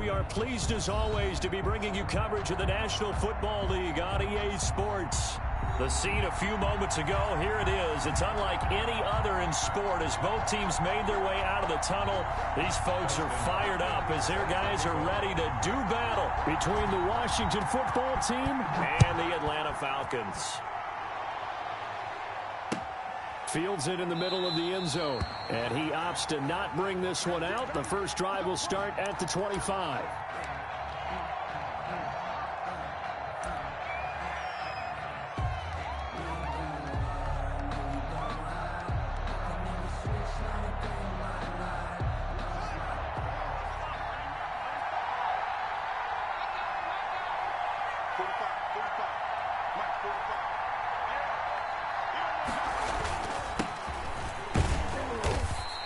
we are pleased as always to be bringing you coverage of the National Football League on EA Sports. The scene a few moments ago, here it is. It's unlike any other in sport as both teams made their way out of the tunnel. These folks are fired up as their guys are ready to do battle between the Washington football team and the Atlanta Falcons. Fields it in the middle of the end zone, and he opts to not bring this one out. The first drive will start at the 25.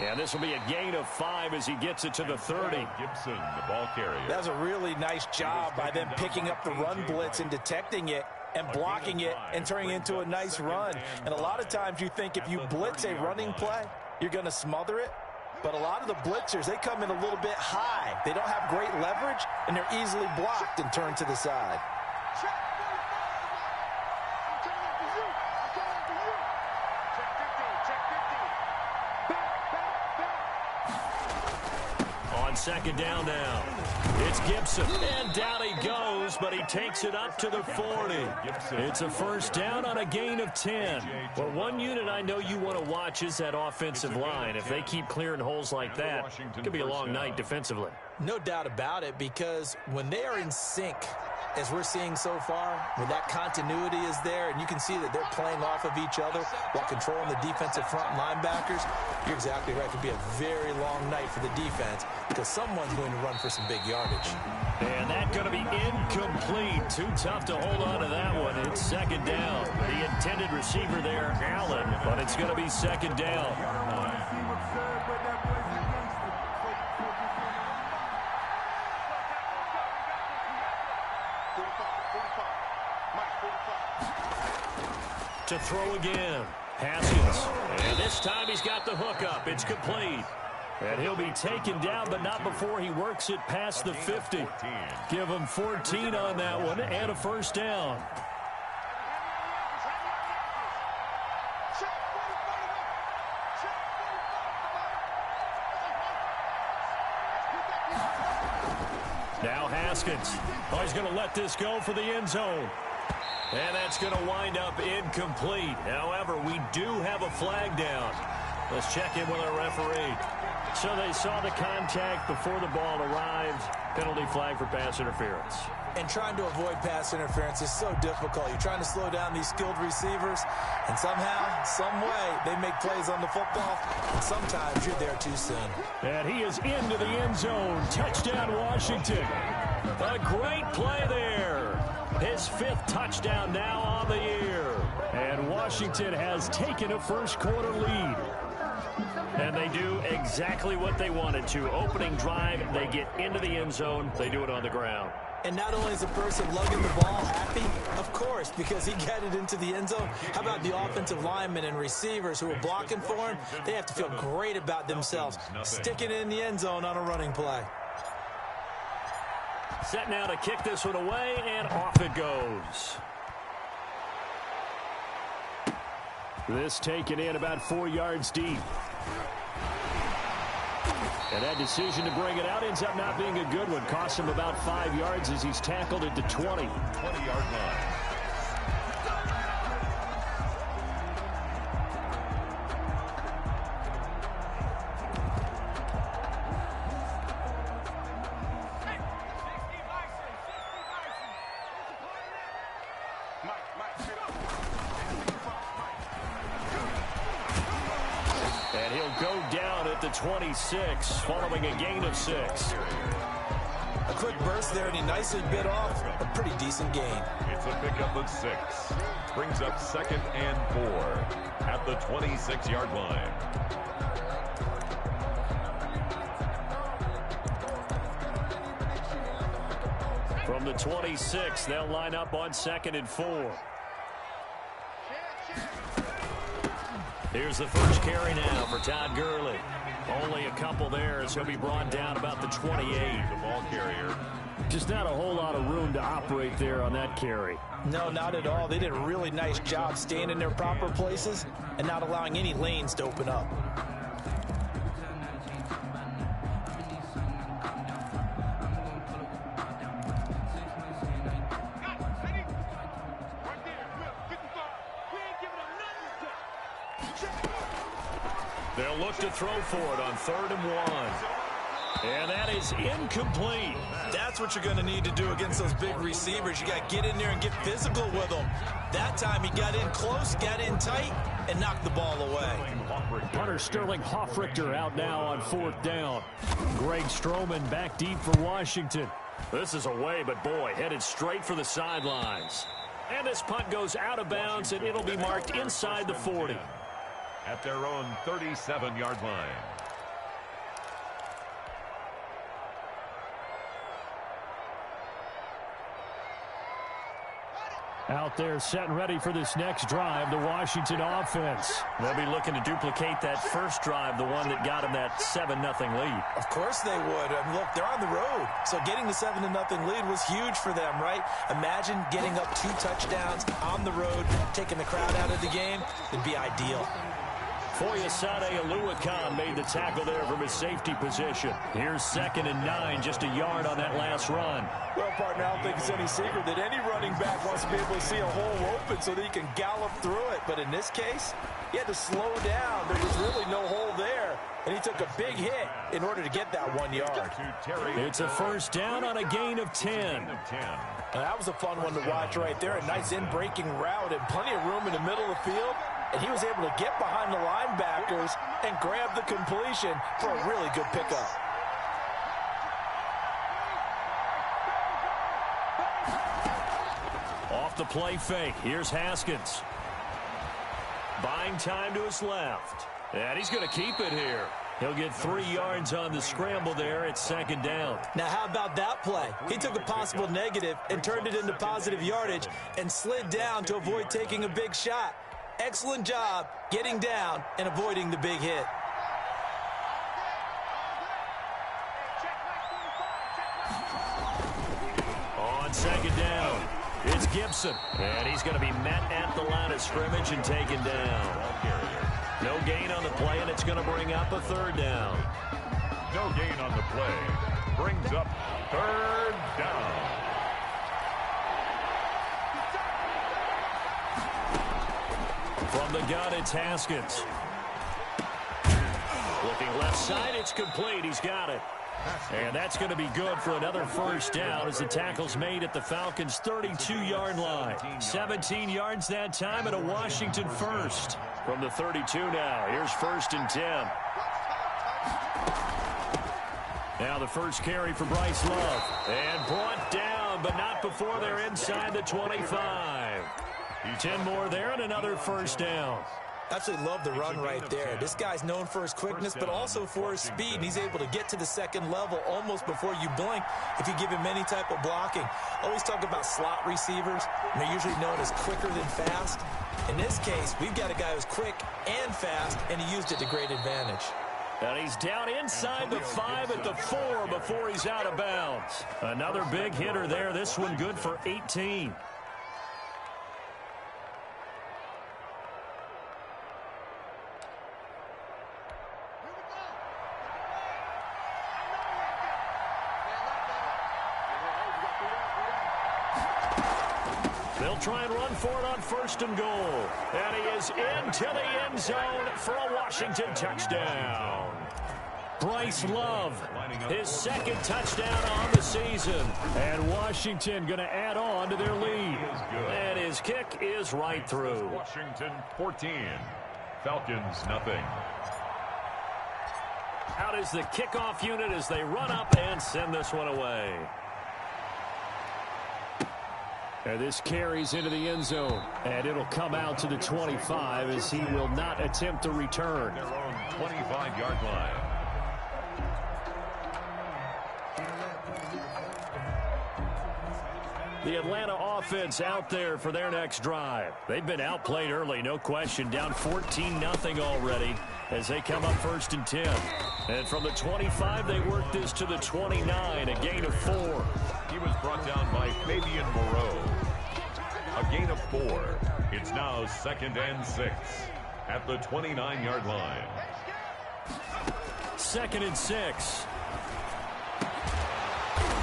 And this will be a gain of 5 as he gets it to the 30. Gibson, the ball carrier. That's a really nice job by them picking up the run blitz and detecting it and blocking it and turning it into a nice run. And a lot of times you think if you blitz a running play, you're going to smother it. But a lot of the blitzers, they come in a little bit high. They don't have great leverage, and they're easily blocked and turned to the side. Second down now. It's Gibson, and down he goes, but he takes it up to the 40. It's a first down on a gain of 10. Well, one unit I know you want to watch is that offensive line. If they keep clearing holes like that, it could be a long night defensively. No doubt about it, because when they are in sync, as we're seeing so far, when that continuity is there, and you can see that they're playing off of each other while controlling the defensive front linebackers, you're exactly right. It could be a very long night for the defense because someone's going to run for some big yardage. And that's going to be incomplete. Too tough to hold on to that one. It's second down. The intended receiver there, Allen, but it's going to be second down. To throw again. Haskins. And this time he's got the hook up. It's complete. And he'll be taken down, but not before he works it past the 50. Give him 14 on that one and a first down. Now Haskins. Oh, he's going to let this go for the end zone. And that's going to wind up incomplete. However, we do have a flag down. Let's check in with our referee. So they saw the contact before the ball arrived. Penalty flag for pass interference. And trying to avoid pass interference is so difficult. You're trying to slow down these skilled receivers, and somehow, some way, they make plays on the football, and sometimes you're there too soon. And he is into the end zone. Touchdown, Washington. A great play there. His 5th touchdown now on the year. And Washington has taken a first-quarter lead. And they do exactly what they wanted to. Opening drive, they get into the end zone. They do it on the ground. And not only is the person lugging the ball happy, of course, because he got it into the end zone. How about the offensive linemen and receivers who are blocking for him? They have to feel great about themselves, sticking it in the end zone on a running play. Set now to kick this one away, and off it goes. This taken in about 4 yards deep. And that decision to bring it out ends up not being a good one. Costs him about 5 yards as he's tackled at the 20. 20-yard line. And he'll go down at the 26, following a gain of 6. A quick burst there, and he nicely bit off a pretty decent gain. It's a pickup of 6. Brings up 2nd and 4 at the 26-yard line. From the 26, they'll line up on 2nd and 4. Here's the first carry now for Todd Gurley. Only a couple there as he'll be brought down about the 28. The ball carrier. Just not a whole lot of room to operate there on that carry. No, not at all. They did a really nice job staying in their proper places and not allowing any lanes to open up. They'll look to throw for it on 3rd and 1. And that is incomplete. That's what you're going to need to do against those big receivers. You got to get in there and get physical with them. That time he got in close, got in tight, and knocked the ball away. Punter Sterling Hoffrichter out now on 4th down. Greg Stroman back deep for Washington. This is away, but boy, headed straight for the sidelines. And this punt goes out of bounds, and it'll be marked inside the 40. At their own 37-yard line. Out there set and ready for this next drive, the Washington offense. They'll be looking to duplicate that first drive, the one that got them that 7-0 lead. Of course they would. I mean, look, they're on the road. So getting the 7-0 lead was huge for them, right? Imagine getting up 2 touchdowns on the road, taking the crowd out of the game. It'd be ideal. Foyesade Oluwakan made the tackle there from his safety position. Here's 2nd and 9, just a yard on that last run. Well, partner, I don't think it's any secret that any running back wants to be able to see a hole open so that he can gallop through it. But in this case, he had to slow down. There was really no hole there. And he took a big hit in order to get that 1 yard. It's a first down on a gain of 10. Now, that was a fun one to watch right there. A nice in-breaking route and plenty of room in the middle of the field. And he was able to get behind the linebackers and grab the completion for a really good pickup. Off the play fake. Here's Haskins. Buying time to his left. And he's going to keep it here. He'll get 3 yards on the scramble there at 2nd down. Now, how about that play? He took a possible negative and turned it into positive yardage and slid down to avoid taking a big shot. Excellent job getting down and avoiding the big hit. On 2nd down, it's Gibson. And he's going to be met at the line of scrimmage and taken down. No gain on the play, and it's going to bring up a 3rd down. No gain on the play. Brings up 3rd down. From the gun, it's Haskins. Looking left side, it's complete. He's got it. And that's going to be good for another first down as the tackle's made at the Falcons' 32-yard line. 17 yards that time and a Washington first. From the 32 now, here's 1st and 10. Now the first carry for Bryce Love. And brought down, but not before they're inside the 25. 10 more there and another first down. Absolutely love the run right there. This guy's known for his quickness, but also for his speed. And he's able to get to the 2nd level almost before you blink if you give him any type of blocking. Always talk about slot receivers, and they're usually known as quicker than fast. In this case, we've got a guy who's quick and fast, and he used it to great advantage. And he's down inside the 5 at the 4 before he's out of bounds. Another big hitter there. This one good for 18. They'll try and run for it on 1st and goal. And he is into the end zone for a Washington touchdown. Bryce Love, his 2nd touchdown on the season. And Washington going to add on to their lead. And his kick is right through. Washington 14. Falcons nothing. Out is the kickoff unit as they run up and send this one away. And this carries into the end zone. And it'll come out to the 25 as he will not attempt to return. Their own 25-yard line. The Atlanta offense out there for their next drive. They've been outplayed early, no question. Down 14-0 already as they come up 1st and 10. And from the 25, they work this to the 29, a gain of 4. He was brought down by Fabian Moreau. A gain of 4. It's now 2nd and 6 at the 29-yard line. 2nd and 6.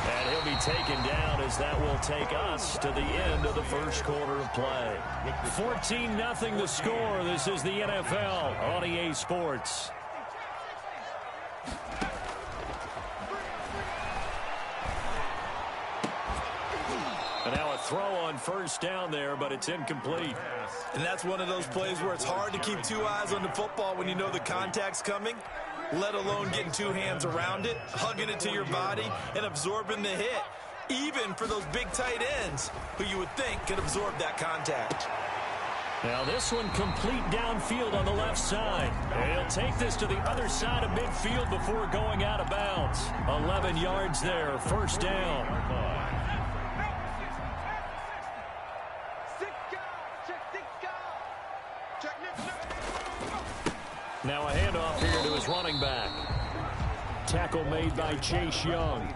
And he'll be taken down as that will take us to the end of the first quarter of play. 14-0 the score. This is the NFL on EA Sports. And now a throw on 1st down there, but it's incomplete. And that's one of those plays where it's hard to keep 2 eyes on the football when you know the contact's coming, let alone getting 2 hands around it, hugging it to your body, and absorbing the hit, even for those big tight ends who you would think could absorb that contact. Now this one complete downfield on the left side. And he'll take this to the other side of midfield before going out of bounds. 11 yards there, 1st down. Now a handoff here to his running back. Tackle made by Chase Young.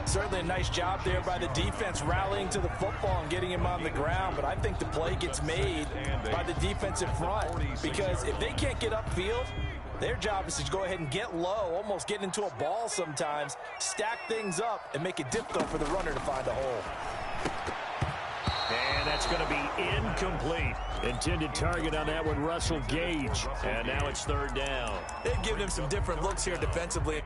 Certainly a nice job there by the defense rallying to the football and getting him on the ground, but I think the play gets made by the defensive front because if they can't get upfield, their job is to go ahead and get low, almost get into a ball sometimes, stack things up, and make it difficult for the runner to find a hole. And that's going to be incomplete. Intended target on that one, Russell Gage. And now it's 3rd down. They've given him some different looks here defensively.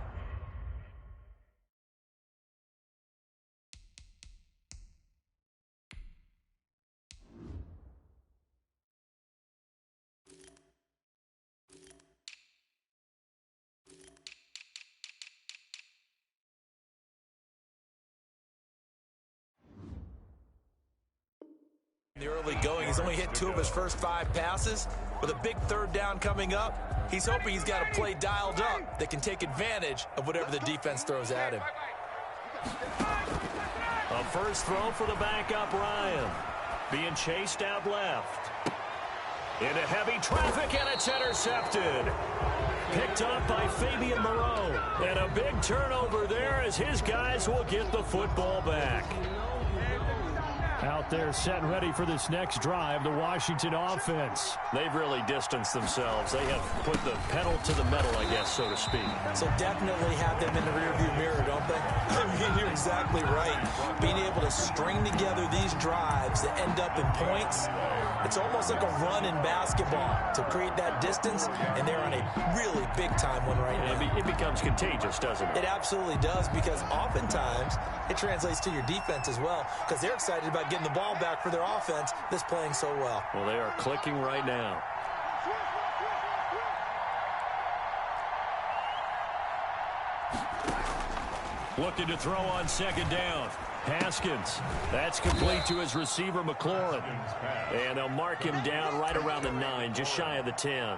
The early going, he's only hit 2 of his first 5 passes. With a big 3rd down coming up, he's hoping he's got a play dialed up that can take advantage of whatever the defense throws at him. A first throw for the backup Ryan. Being chased out left. Into heavy traffic, and it's intercepted. Picked up by Fabian Moreau. And a big turnover there as his guys will get the football back. Out there set and ready for this next drive, the Washington offense. They've really distanced themselves. They have put the pedal to the metal, I guess, so to speak. So definitely have them in the rearview mirror, don't they? I mean, you're exactly right. Being able to string together these drives that end up in points, it's almost like a run in basketball to create that distance, and they're on a really big-time one right now. It becomes contagious, doesn't it? It absolutely does, because oftentimes it translates to your defense as well, because they're excited about getting the ball back for their offense that's playing so well. Well, they are clicking right now. Looking to throw on 2nd down. Haskins. That's complete to his receiver, McLaurin. And they'll mark him down right around the 9, just shy of the 10.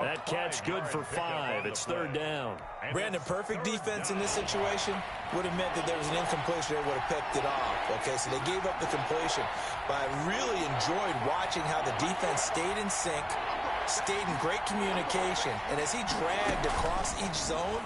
That catch good for 5. It's 3rd down. Brandon, perfect defense in this situation would have meant that there was an incompletion. They would have picked it off. Okay, so they gave up the completion. But I really enjoyed watching how the defense stayed in sync, stayed in great communication. And as he dragged across each zone,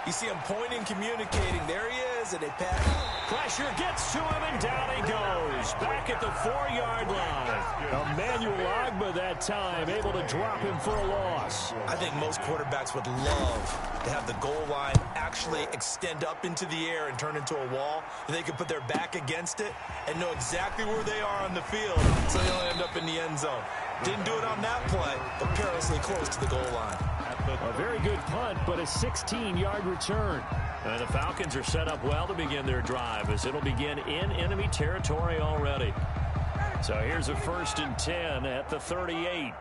you see him pointing, communicating. There he is, and they pass. Pressure gets to him, and down he goes. Back at the 4-yard line. Emmanuel Ogbah that time, able to drop him for a loss. I think most quarterbacks would love to have the goal line actually extend up into the air and turn into a wall. They could put their back against it and know exactly where they are on the field, so they'll end up in the end zone. Didn't do it on that play, but perilously close to the goal line. A very good punt, but a 16-yard return. And the Falcons are set up well to begin their drive as it'll begin in enemy territory already. So here's a 1st and 10 at the 38.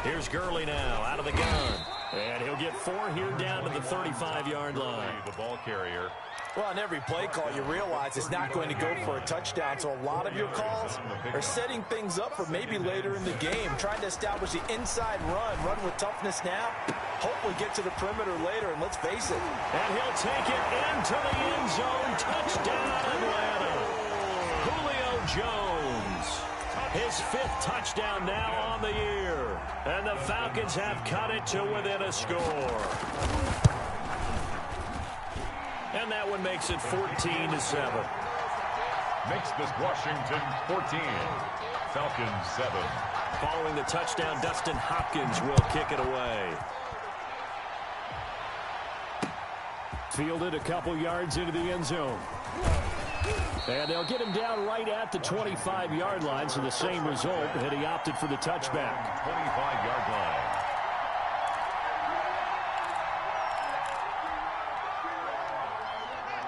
Here's Gurley now out of the gun. And he'll get 4 here down to the 35-yard line. The ball carrier. Well, on every play call, you realize it's not going to go for a touchdown, so a lot of your calls are setting things up for maybe later in the game, trying to establish the inside run with toughness now, hopefully get to the perimeter later, and let's face it. And he'll take it into the end zone. Touchdown, Atlanta. Julio Jones. His 5th touchdown now on the year. And the Falcons have cut it to within a score. And that one makes it 14-7. Makes this Washington 14. Falcons 7. Following the touchdown, Dustin Hopkins will kick it away. Fielded a couple yards into the end zone. And they'll get him down right at the 25-yard line, so the same result, and he opted for the touchback. 25-yard line.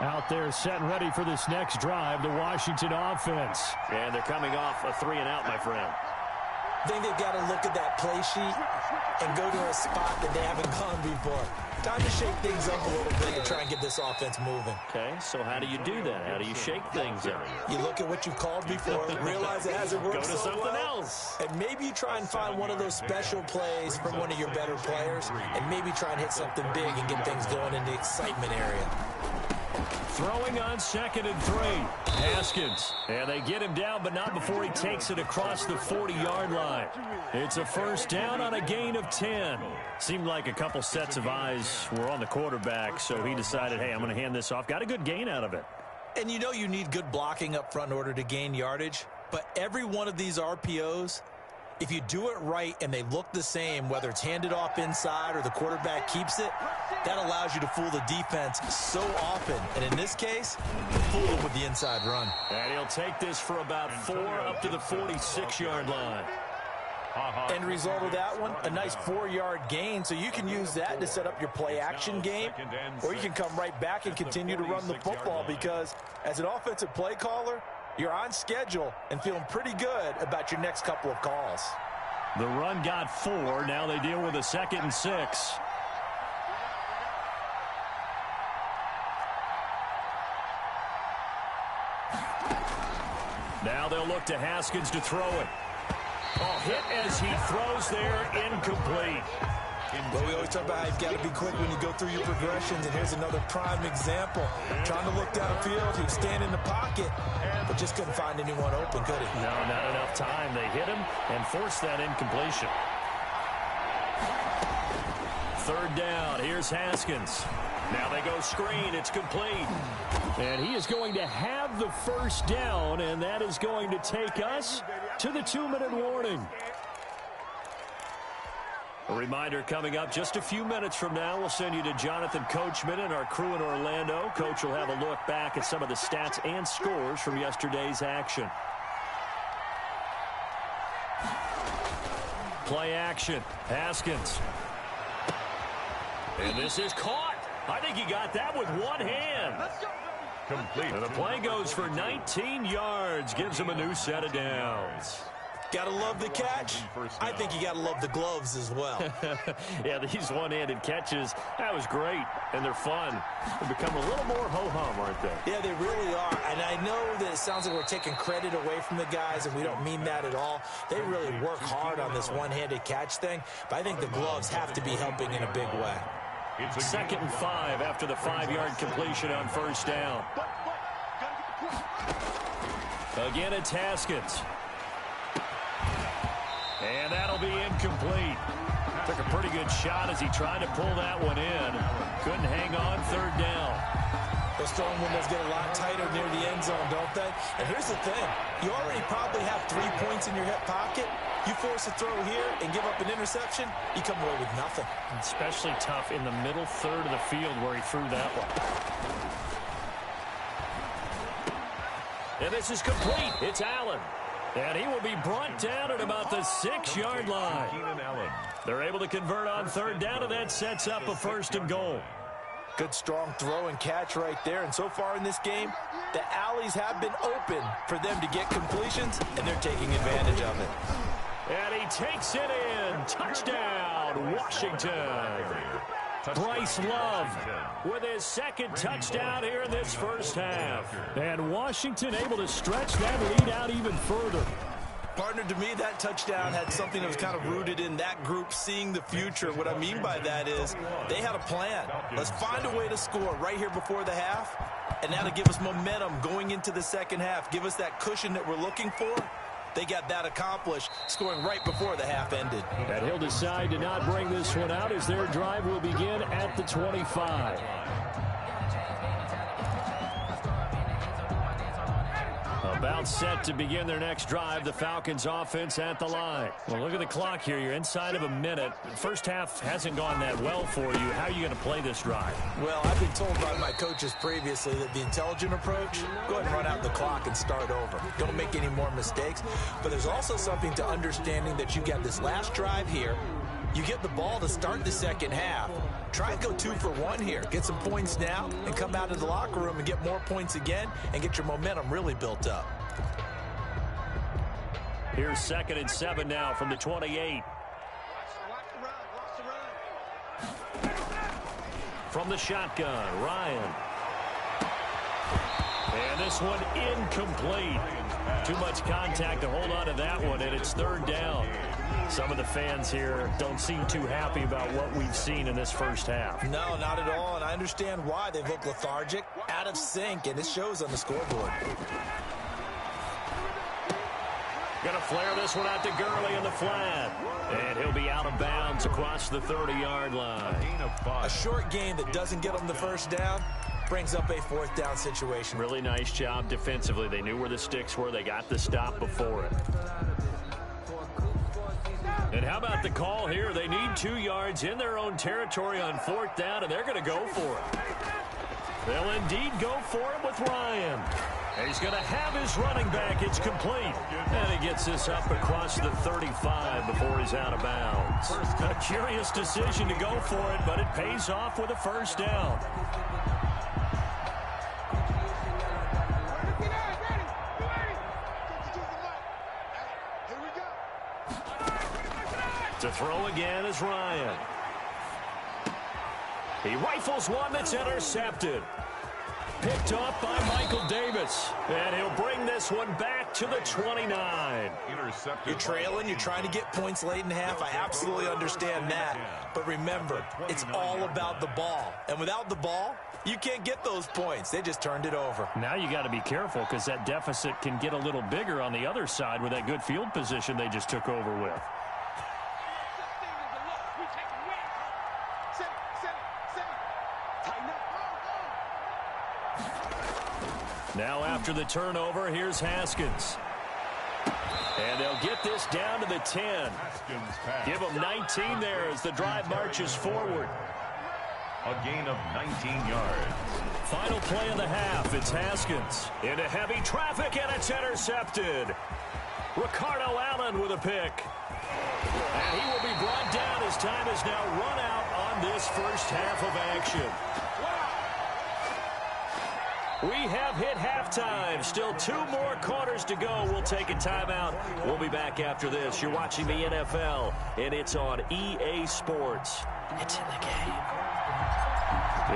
Out there set and ready for this next drive, the Washington offense. And they're coming off a 3-and-out, my friend. I think they've got to look at that play sheet and go to a spot that they haven't gone before. Time to shake things up a little bit and try and get this offense moving. Okay, so how do you do that? How do you shake things up? You look at what you've called before, realize it hasn't worked Go to so something well, else. and maybe you try and find one of those special plays from one of your better players, and maybe try and hit something big and get things going in the excitement area. Throwing on 2nd and 3. Haskins. And they get him down, but not before he takes it across the 40-yard line. It's a first down on a gain of 10. Seemed like a couple sets of eyes were on the quarterback, so he decided, hey, I'm going to hand this off. Got a good gain out of it. And you know you need good blocking up front in order to gain yardage, but every one of these RPOs, if you do it right and they look the same, whether it's handed off inside or the quarterback keeps it, that allows you to fool the defense so often. And in this case, fool them with the inside run. And he'll take this for about 4 up to the 46-yard line. End result of that one, a nice 4-yard gain, so you can use that to set up your play-action game, or you can come right back and continue to run the football because as an offensive play caller, you're on schedule and feeling pretty good about your next couple of calls. The run got 4. Now they deal with a 2nd and 6. Now they'll look to Haskins to throw it. Oh, hit as he throws there, incomplete. But we always talk about how you've got to be quick when you go through your progressions, and here's another prime example. Trying to look downfield, he was standing in the pocket, but just couldn't find anyone open, could he? No, not enough time. They hit him and forced that incompletion. 3rd down, here's Haskins. Now they go screen, it's complete. And he is going to have the first down, and that is going to take us to the 2-minute warning. A reminder coming up just a few minutes from now. We'll send you to Jonathan Coachman and our crew in Orlando. Coach will have a look back at some of the stats and scores from yesterday's action. Play action. Haskins. And this is caught. I think he got that with one hand. Complete. And the play goes for 19 yards. Gives him a new set of downs. Gotta love the catch. I think you gotta love the gloves as well. Yeah, these one-handed catches, that was great, and they're fun. They become a little more ho-hum, aren't they? Yeah, they really are. And I know that it sounds like we're taking credit away from the guys, and we don't mean that at all. They really work hard on this one-handed catch thing, but I think the gloves have to be helping in a big way. It's 2nd and 5 after the 5-yard completion on first down. Again, it's Haskins. And that'll be incomplete. Took a pretty good shot as he tried to pull that one in. Couldn't hang on 3rd down. Those throwing windows get a lot tighter near the end zone, don't they? And here's the thing. You already probably have 3 points in your hip pocket. You force a throw here and give up an interception, you come away with nothing. Especially tough in the middle third of the field where he threw that one. And this is complete. It's Allen. And he will be brought down at about the 6-yard line. They're able to convert on 3rd down, and that sets up a 1st and goal. Good strong throw and catch right there. And so far in this game, the alleys have been open for them to get completions, and they're taking advantage of it. And he takes it in. Touchdown, Washington. Bryce Love with his 2nd touchdown here in this first half. And Washington able to stretch that lead out even further. Partner, to me, that touchdown had something that was kind of rooted in that group seeing the future. What I mean by that is they had a plan. Let's find a way to score right here before the half, and that'll give us momentum going into the second half, give us that cushion that we're looking for. They got that accomplished, scoring right before the half ended. And he'll decide to not bring this one out as their drive will begin at the 25. About set to begin their next drive, the Falcons offense at the line. Well, look at the clock here. You're inside of a minute. The first half hasn't gone that well for you. How are you going to play this drive? Well, I've been told by my coaches previously that the intelligent approach, go ahead and run out the clock and start over. Don't make any more mistakes. But there's also something to understanding that you got this last drive here. You get the ball to start the second half. Try and go 2 for 1 here. Get some points now and come out of the locker room and get more points again and get your momentum really built up. Here's 2nd and 7 now from the 28. From the shotgun, Ryan. And this one incomplete. Too much contact to hold on to that one, and it's 3rd down. Some of the fans here don't seem too happy about what we've seen in this first half. No, not at all, and I understand why. They look lethargic, out of sync, and it shows on the scoreboard. Going to flare this one out to Gurley in the flat. And he'll be out of bounds across the 30-yard line. A short gain that doesn't get them the first down brings up a 4th down situation. Really nice job defensively. They knew where the sticks were. They got the stop before it. And how about the call here? They need 2 yards in their own territory on 4th down, and they're going to go for it. They'll indeed go for it with Ryan. And he's going to have his running back. It's complete. And he gets this up across the 35 before he's out of bounds. A curious decision to go for it, but it pays off with a 1st down. To throw again is Ryan. He rifles one that's intercepted. Picked off by Michael Davis. And he'll bring this one back to the 29. You're trailing. You're trying to get points late in half. I absolutely understand that. But remember, it's all about the ball. And without the ball, you can't get those points. They just turned it over. Now you got to be careful because that deficit can get a little bigger on the other side with that good field position they just took over with. Now after the turnover, here's Haskins. And they'll get this down to the 10. Give them 19 there as the drive marches forward. A gain of 19 yards. Final play of the half. It's Haskins into heavy traffic, and it's intercepted. Ricardo Allen with a pick. And he will be brought down as time is now run out on this first half of action. We have hit halftime. Still 2 more quarters to go. We'll take a timeout. We'll be back after this. You're watching the NFL, and it's on EA Sports. It's in the game.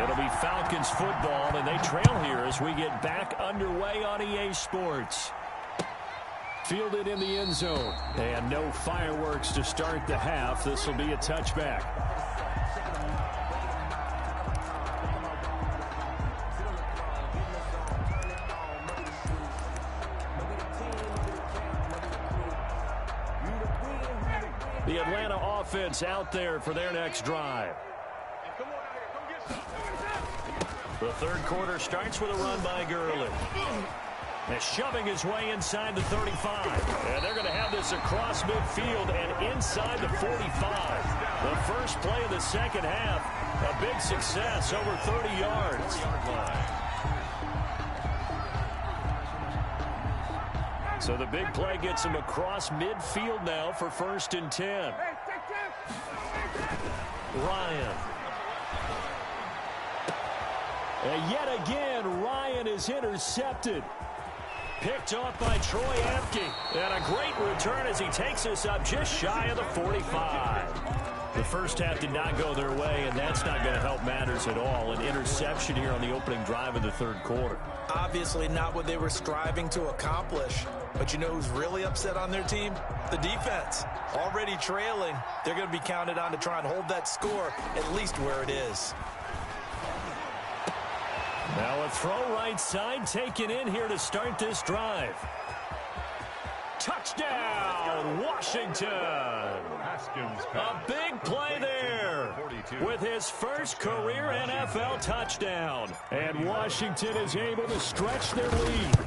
It'll be Falcons football, and they trail here as we get back underway on EA Sports. Fielded in the end zone. And no fireworks to start the half. This will be a touchback. The Atlanta offense out there for their next drive. The 3rd quarter starts with a run by Gurley. And shoving his way inside the 35. And they're going to have this across midfield and inside the 45. The first play of the second half, a big success, over 30 yards. So the big play gets him across midfield now for 1st and 10. Ryan. And yet again, Ryan is intercepted. Picked off by Troy Apke. And a great return as he takes us up just shy of the 45. The first half did not go their way, and that's not going to help matters at all. An interception here on the opening drive of the 3rd quarter. Obviously not what they were striving to accomplish. But you know who's really upset on their team? The defense. Already trailing, they're going to be counted on to try and hold that score at least where it is. Now a throw right side taken in here to start this drive. Touchdown, Washington. A big play there with his first career NFL touchdown. And Washington is able to stretch their lead.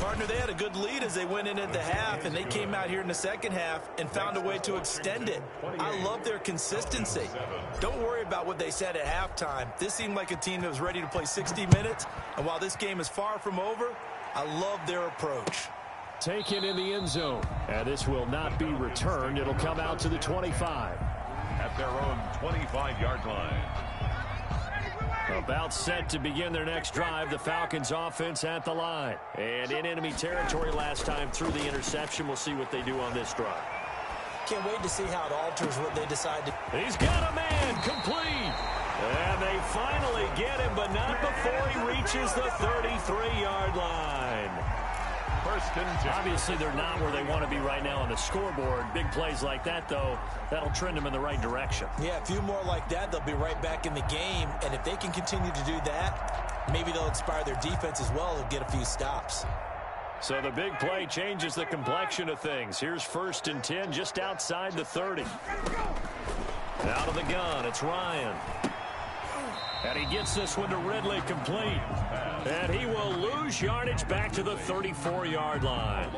Partner, they had a good lead as they went in at the half, and they came out here in the second half and found a way to extend it. I love their consistency. Don't worry about what they said at halftime. This seemed like a team that was ready to play 60 minutes, and while this game is far from over, I love their approach. Taken in the end zone, and this will not be returned. It'll come out to the 25. At their own 25-yard line. About set to begin their next drive, the Falcons offense at the line. And in enemy territory last time through the interception. We'll see what they do on this drive. Can't wait to see how it alters what they decide to. He's got a man complete. And they finally get him, but not before he reaches the 33-yard line. Obviously, they're not where they want to be right now on the scoreboard. Big plays like that, though, that'll trend them in the right direction. Yeah, a few more like that, they'll be right back in the game. And if they can continue to do that, maybe they'll inspire their defense as well. They'll get a few stops. So the big play changes the complexion of things. Here's 1st and 10 just outside the 30. Out of the gun, it's Ryan. And he gets this one to Ridley complete. And he will lose yardage back to the 34-yard line.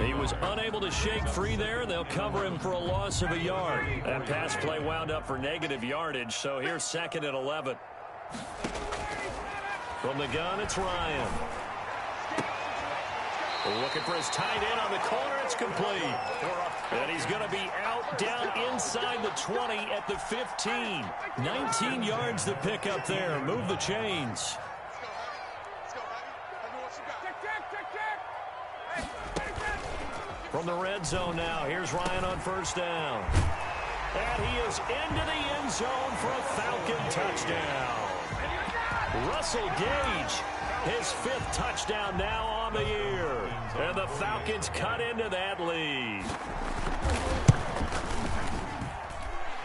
He was unable to shake free there, and they'll cover him for a loss of a yard. That pass play wound up for negative yardage, so here's 2nd and 11. From the gun, it's Ryan. Looking for his tight end on the corner. It's complete. And he's going to be out down inside the 20 at the 15. 19 yards to pick up there. Move the chains. From the red zone now, here's Ryan on 1st down. And he is into the end zone for a Falcon touchdown. Russell Gage, his 5th touchdown now on the year. And the Falcons cut into that lead.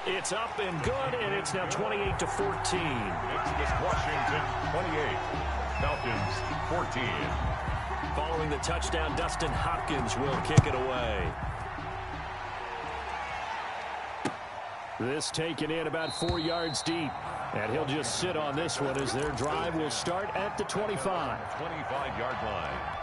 It's up and good, and it's now 28-14. It's Washington 28, Falcons 14. Following the touchdown, Dustin Hopkins will kick it away. This taken in about 4 yards deep. And he'll just sit on this one as their drive will start at the 25. 25-yard line.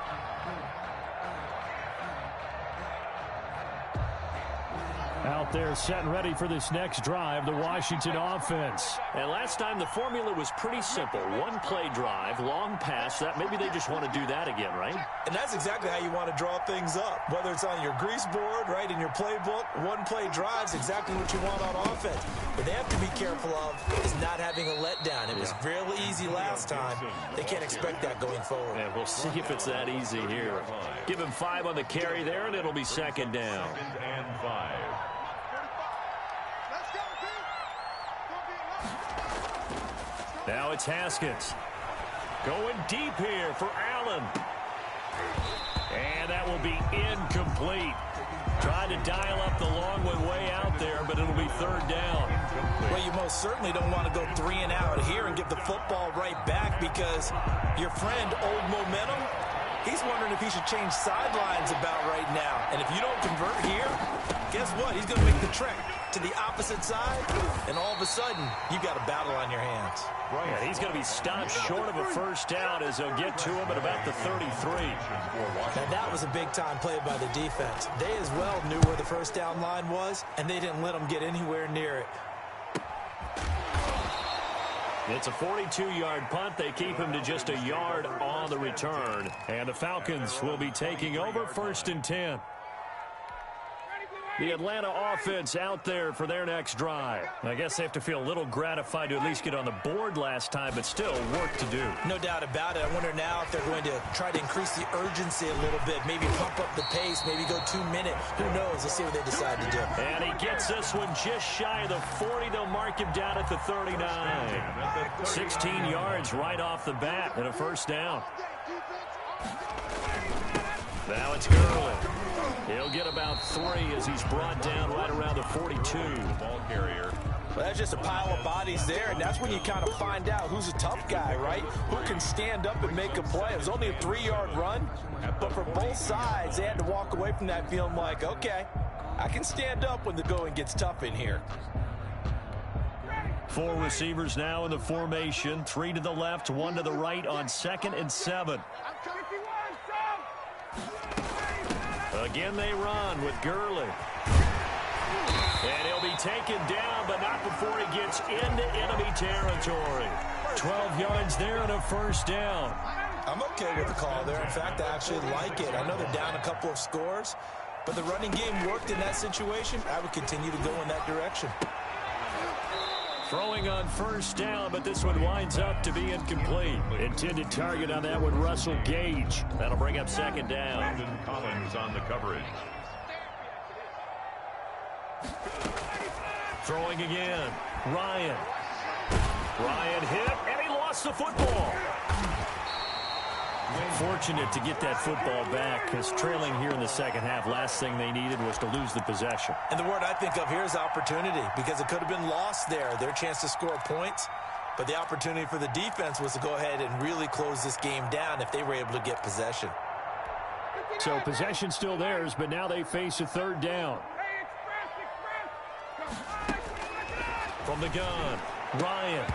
Out there set and ready for this next drive, the Washington offense. And last time the formula was pretty simple. One play drive, long pass. That maybe they just want to do that again, right? And that's exactly how you want to draw things up. Whether it's on your grease board, right, in your playbook, one play drive's exactly what you want on offense. What they have to be careful of is not having a letdown. It was really easy last time. They can't expect that going forward. And we'll see if it's that easy here. Give him 5 on the carry there, and it'll be 2nd down. 2nd and 5. Now it's Haskins. Going deep here for Allen. And that will be incomplete. Trying to dial up the long one way out there, but it'll be 3rd down. Well, you most certainly don't want to go 3 and out here and give the football right back because your friend, Old Momentum, he's wondering if he should change sidelines about right now. And if you don't convert here, guess what? He's going to make the trek to the opposite side, and all of a sudden, you've got a battle on your hands. Right. And he's going to be stopped short of a 1st down as they'll get to him at about the 33. Now, that was a big-time play by the defense. They as well knew where the 1st down line was, and they didn't let them get anywhere near it. It's a 42-yard punt. They keep him to just a yard on the return. And the Falcons will be taking over 1st and 10. The Atlanta offense out there for their next drive. I guess they have to feel a little gratified to at least get on the board last time, but still work to do. No doubt about it. I wonder now if they're going to try to increase the urgency a little bit, maybe pump up the pace, maybe go 2 minutes. Who knows? Let's see what they decide to do. And he gets this one just shy of the 40. They'll mark him down at the 39. 16 yards right off the bat and a 1st down. Now it's Gurley. He'll get about 3 as he's brought down right around the 42. Ball carrier. Well, that's just a pile of bodies there, and that's when you kind of find out who's a tough guy, right? Who can stand up and make a play. It was only a 3-yard run, but for both sides, they had to walk away from that feeling like, okay, I can stand up when the going gets tough in here. 4 receivers now in the formation. 3 to the left, 1 to the right on 2nd and 7. Again, they run with Gurley. And he'll be taken down, but not before he gets into enemy territory. 12 yards there and a first down. I'm okay with the call there. In fact, I actually like it. I know they're down a couple of scores, but the running game worked in that situation. I would continue to go in that direction. Throwing on first down, but this one winds up to be incomplete. Intended target on that one, Russell Gage. That'll bring up 2nd down. Brandon Collins on the coverage. Throwing again. Ryan hit, and he lost the football. Fortunate to get that football back, because trailing here in the second half, last thing they needed was to lose the possession. And the word I think of here is opportunity, because it could have been lost there, their chance to score points. But the opportunity for the defense was to go ahead and really close this game down if they were able to get possession. So possession still theirs, but now they face a 3rd down. From the gun, Ryan.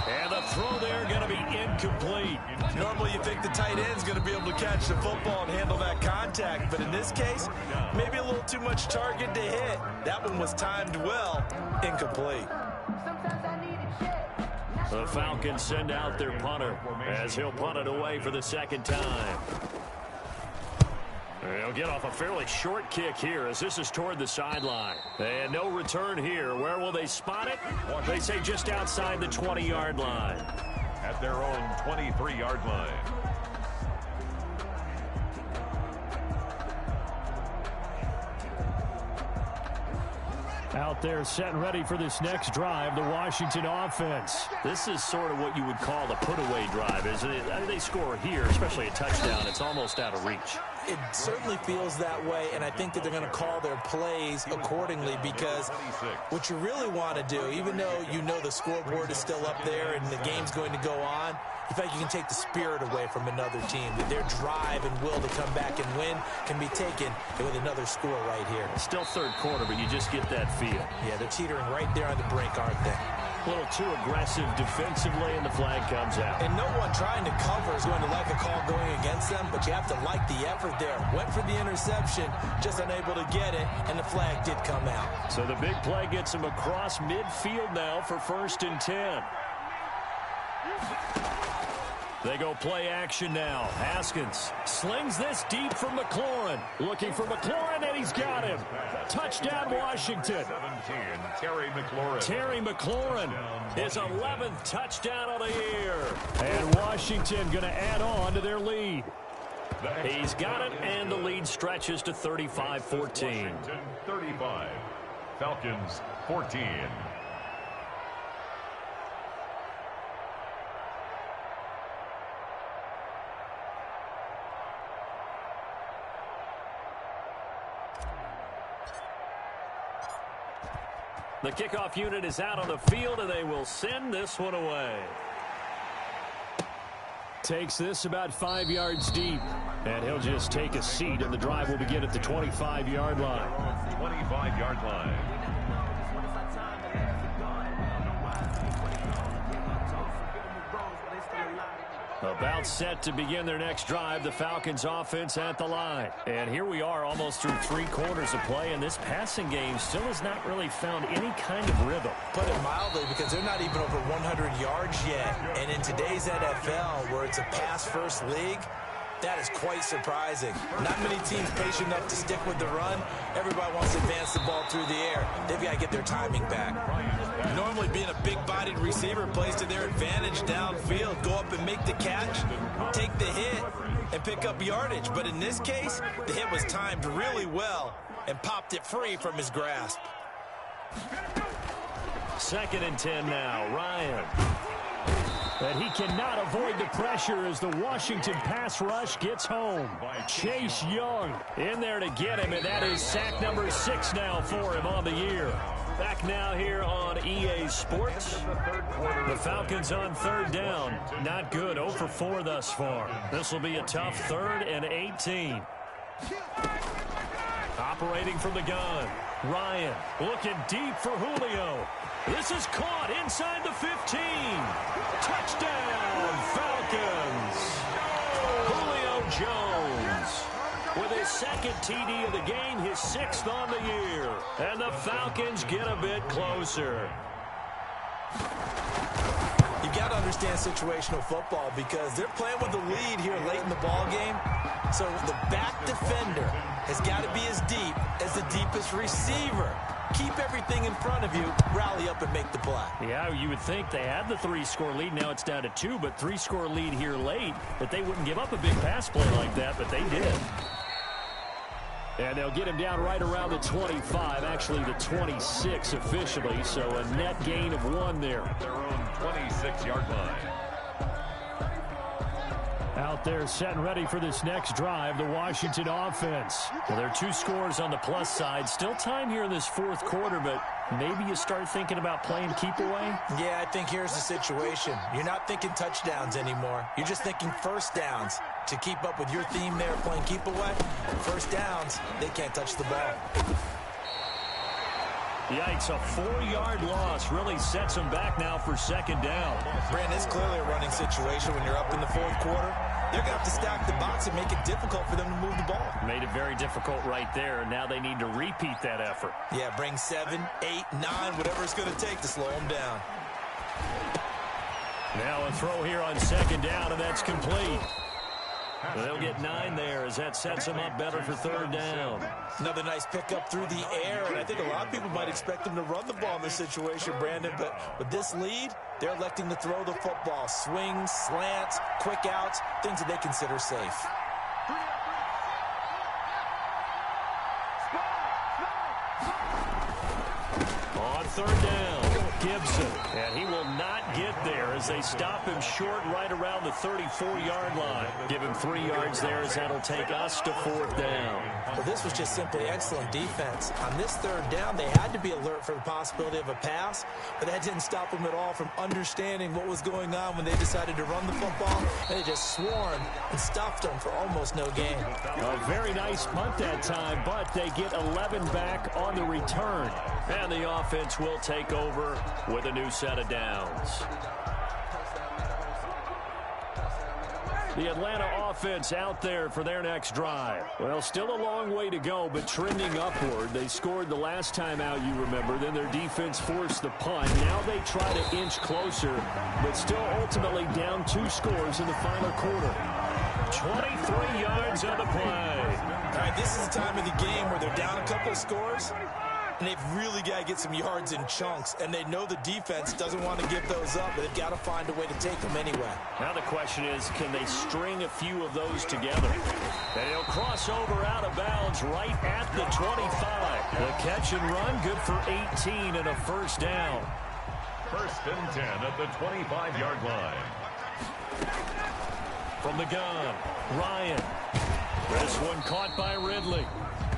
And the throw there going to be incomplete. Normally you think the tight end's going to be able to catch the football and handle that contact. But in this case, maybe a little too much target to hit. That one was timed well. Incomplete. The Falcons send out their punter as he'll punt it away for the 2nd time. They'll get off a fairly short kick here as this is toward the sideline. And no return here. Where will they spot it? They say just outside the 20-yard line. At their own 23-yard line. Out there set and ready for this next drive, the Washington offense. This is sort of what you would call the put-away drive, isn't it? I mean, they score here, especially a touchdown. It's almost out of reach. It certainly feels that way, and I think that they're going to call their plays accordingly, because what you really want to do, even though you know the scoreboard is still up there and the game's going to go on, in fact, you can take the spirit away from another team. Their drive and will to come back and win can be taken with another score right here. Still 3rd quarter, but you just get that feel. Yeah, they're teetering right there on the brink, aren't they? A little too aggressive defensively, and the flag comes out. And no one trying to cover is going to like a call going against them, but you have to like the effort there. Went for the interception, just unable to get it, and the flag did come out. So the big play gets them across midfield now for 1st and 10. They go play action now. Haskins slings this deep from McLaurin. Looking for McLaurin, and he's got him. Touchdown, Washington. 17, Terry McLaurin. Terry McLaurin, his 11th touchdown of the year. And Washington going to add on to their lead. He's got it, and the lead stretches to 35-14. Washington 35, Falcons 14. The kickoff unit is out on the field, and they will send this one away. Takes this about 5 yards deep, and he'll just take a seat, and the drive will begin at the 25-yard line. 25-yard line. About set to begin their next drive, the Falcons offense at the line. And here we are almost through 3 quarters of play, and this passing game still has not really found any kind of rhythm. Put it mildly, because they're not even over 100 yards yet. And in today's NFL, where it's a pass-first league, that is quite surprising. Not many teams patient enough to stick with the run. Everybody wants to advance the ball through the air. They've got to get their timing back. Normally being a big-bodied receiver plays to their advantage downfield. Go up and make the catch, take the hit, and pick up yardage. But in this case, the hit was timed really well and popped it free from his grasp. 2nd and 10 now. Ryan. And he cannot avoid the pressure as the Washington pass rush gets home. Chase Young in there to get him, and that is sack number 6 now for him on the year. Back now here on EA Sports. The Falcons on 3rd down. Not good. 0 for 4 thus far. This will be a tough 3rd and 18. Operating from the gun. Ryan looking deep for Julio. This is caught inside the 15. Touchdown, Falcons. Julio Jones with his 2nd TD of the game, his 6th on the year. And the Falcons get a bit closer. You got to understand situational football because they're playing with the lead here late in the ball game. So the back defender has got to be as deep as the deepest receiver. Keep everything in front of you, rally up and make the play. Yeah, you would think they had the 3-score lead. Now it's down to 2, but 3-score lead here late, that they wouldn't give up a big pass play like that, but they did. And they'll get him down right around the 25, actually the 26 officially, so a net gain of 1 there. Their own 26-yard line. Out there set and ready for this next drive, the Washington offense. Well, there are 2 scores on the plus side. Still time here in this 4th quarter, but maybe you start thinking about playing keep away? Yeah, I think here's the situation. You're not thinking touchdowns anymore. You're just thinking first downs. To keep up with your theme there, playing keep away, first downs, they can't touch the ball. Yikes, a 4-yard loss really sets them back now for 2nd down. Brandon, it's clearly a running situation when you're up in the 4th quarter. They're going to have to stack the box and make it difficult for them to move the ball. Made it very difficult right there, and now they need to repeat that effort. Yeah, bring 7, 8, 9, whatever it's going to take to slow them down. Now a throw here on 2nd down, and that's complete. They'll get 9 there as that sets them up better for 3rd down. Another nice pickup through the air, and I think a lot of people might expect them to run the ball in this situation, Brandon, but with this lead, they're electing to throw the football. Swings, slants, quick outs, things that they consider safe. On 3rd down, Gibson, and he will not get there as they stop him short right around the 34-yard line. Give him 3 yards there as that'll take us to 4th down. Well, this was just simply excellent defense. On this 3rd down, they had to be alert for the possibility of a pass, but that didn't stop them at all from understanding what was going on when they decided to run the football, and they just swarmed and stuffed them for almost no gain. A very nice punt that time, but they get 11 back on the return, and the offense will take over with a new set of downs. The Atlanta offense out there for their next drive. Well, still a long way to go, but trending upward. They scored the last time out, you remember. Then their defense forced the punt. Now they try to inch closer, but still ultimately down 2 scores in the final quarter. 23 yards on the play. All right, this is the time of the game where they're down a couple of scores, and they've really got to get some yards in chunks, and they know the defense doesn't want to give those up, but they've got to find a way to take them anyway. Now the question is, can they string a few of those together? And he'll cross over out of bounds right at the 25. The catch and run, good for 18 and a 1st down. 1st and 10 at the 25-yard line. From the gun, Ryan. This one caught by Ridley.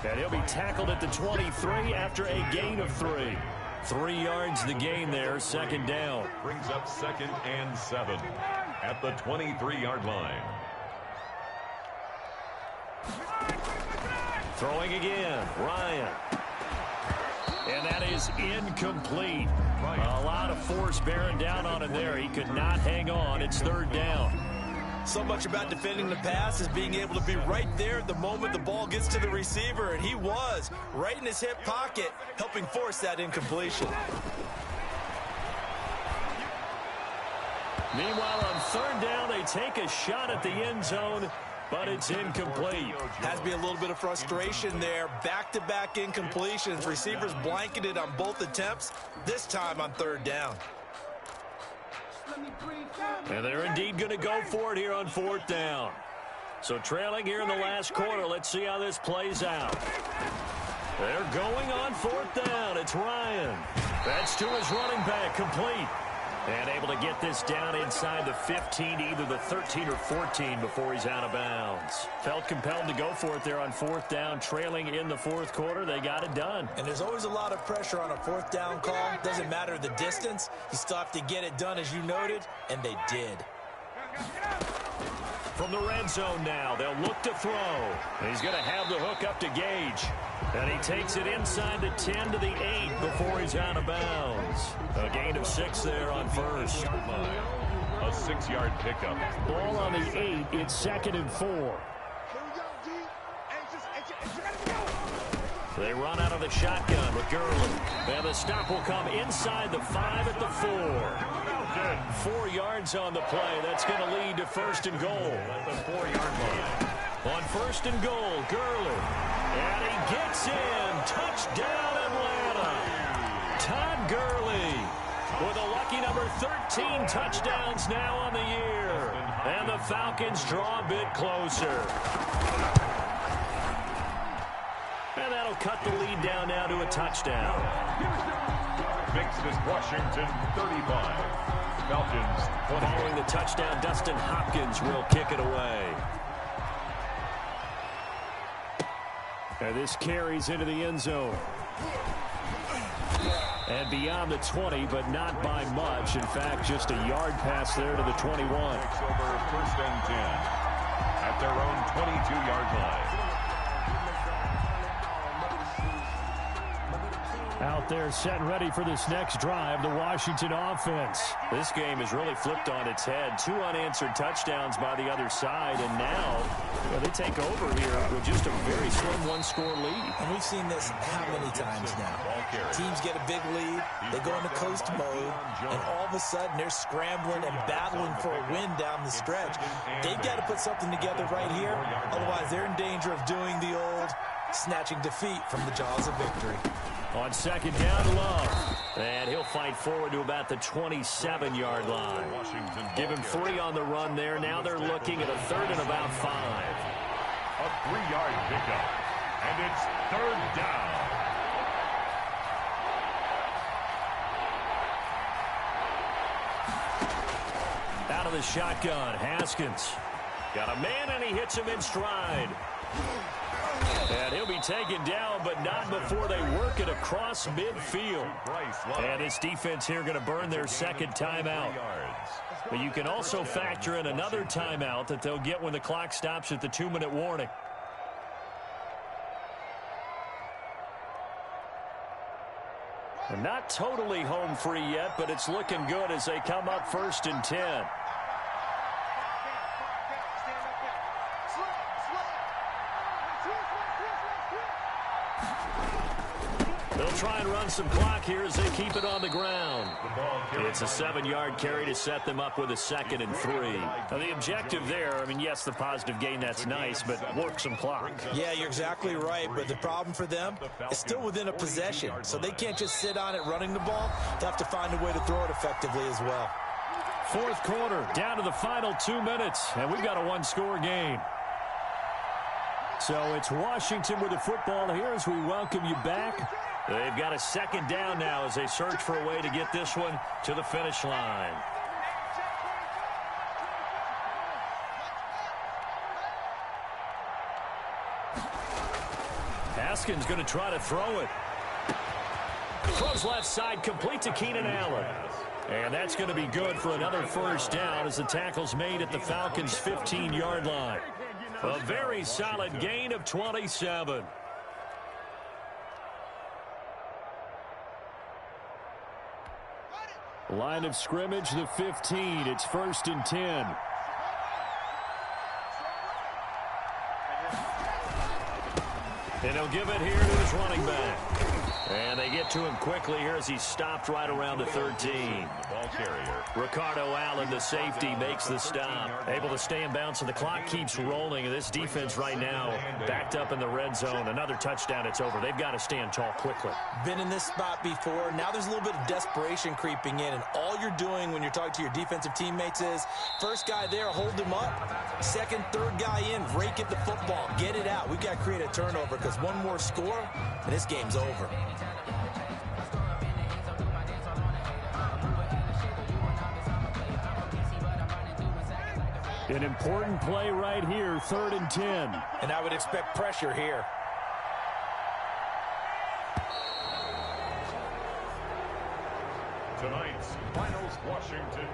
And he'll be tackled at the 23 after a gain of 3. 3 yards the gain there, 2nd down. Brings up 2nd and 7 at the 23-yard line. Throwing again, Ryan. And that is incomplete. A lot of force bearing down on him there. He could not hang on. It's 3rd down. So much about defending the pass is being able to be right there at the moment the ball gets to the receiver, and he was right in his hip pocket, helping force that incompletion. Meanwhile, on 3rd down, they take a shot at the end zone, but it's incomplete. Has to be a little bit of frustration there. Back-to-back incompletions. Receivers blanketed on both attempts, this time on 3rd down. And they're indeed going to go for it here on 4th down. So trailing here in the last quarter. Let's see how this plays out. They're going on 4th down. It's Ryan. That's to his running back, complete. And able to get this down inside the 15, either the 13 or 14 before he's out of bounds. Felt compelled to go for it there on fourth down, trailing in the fourth quarter. They got it done. And there's always a lot of pressure on a fourth down call. Doesn't matter the distance. You still have to get it done, as you noted, and they did. From the red zone now, they'll look to throw. He's going to have the hook up to Gage. And he takes it inside the 10 to the 8 before he's out of bounds. A gain of 6 there on first. A 6-yard pickup. Ball on the 8. It's 2nd and 4. They run out of the shotgun with Gurley. And the stop will come inside the 5 at the 4. 4 yards on the play. That's going to lead to 1st and goal. At the 4-yard line. On 1st and goal, Gurley. And he gets in. Touchdown, Atlanta. Todd Gurley with a lucky number 13 touchdowns now on the year. And the Falcons draw a bit closer. And that'll cut the lead down now to a touchdown. Makes this Washington 35. Falcons 20. Following the touchdown, Dustin Hopkins will kick it away. And this carries into the end zone. And beyond the 20, but not by much. In fact, just a yard pass there to the 21. Takes over 1st and 10 at their own 22-yard line. Out there set and ready for this next drive, the Washington offense. This game is really flipped on its head. 2 unanswered touchdowns by the other side, and now they take over here with just a very slim 1-score lead. And we've seen this how many times now? Teams get a big lead, they go into coast mode, and all of a sudden they're scrambling and battling for a win down the stretch. They've got to put something together right here, otherwise they're in danger of doing the old snatching defeat from the jaws of victory. On 2nd down, Love. And he'll fight forward to about the 27-yard line. Give him 3 on the run there. Now they're looking at a 3rd and about 5. A 3-yard pickup. And it's 3rd down. Out of the shotgun, Haskins. Got a man, and he hits him in stride. And he'll be taken down, but not before they work it across midfield. And this defense here going to burn their 2nd timeout. But you can also factor in another timeout that they'll get when the clock stops at the 2-minute warning. And not totally home free yet, but it's looking good as they come up 1st and 10. They'll try and run some clock here as they keep it on the ground. It's a 7-yard carry to set them up with a 2nd and 3. Now the objective there, I mean, yes, the positive gain, that's nice, but work some clock. Yeah, you're exactly right, but the problem for them is still within a possession, so they can't just sit on it running the ball. They have to find a way to throw it effectively as well. 4th quarter, down to the final 2 minutes, and we've got a 1-score game. So it's Washington with the football here as we welcome you back. They've got a 2nd down now as they search for a way to get this one to the finish line. Haskins going to try to throw it. Throws left side, complete to Keenan Allen. And that's going to be good for another 1st down as the tackle's made at the Falcons' 15-yard line. A very solid gain of 27. Line of scrimmage, the 15. It's 1st and 10. And he'll give it here to his running back. And they get to him quickly here as he's stopped right around the 13. Ball carrier. Ricardo Allen, the safety, makes the stop. Able to stay in bounds, and the clock keeps rolling. And this defense right now backed up in the red zone. Another touchdown, it's over. They've got to stand tall quickly. Been in this spot before. Now there's a little bit of desperation creeping in, and all you're doing when you're talking to your defensive teammates is first guy there, hold him up. Second, third guy in, rake at the football. Get it out. We've got to create a turnover because one more score, and this game's over. An important play right here, 3rd and 10. And I would expect pressure here. Tonight's Finals Washington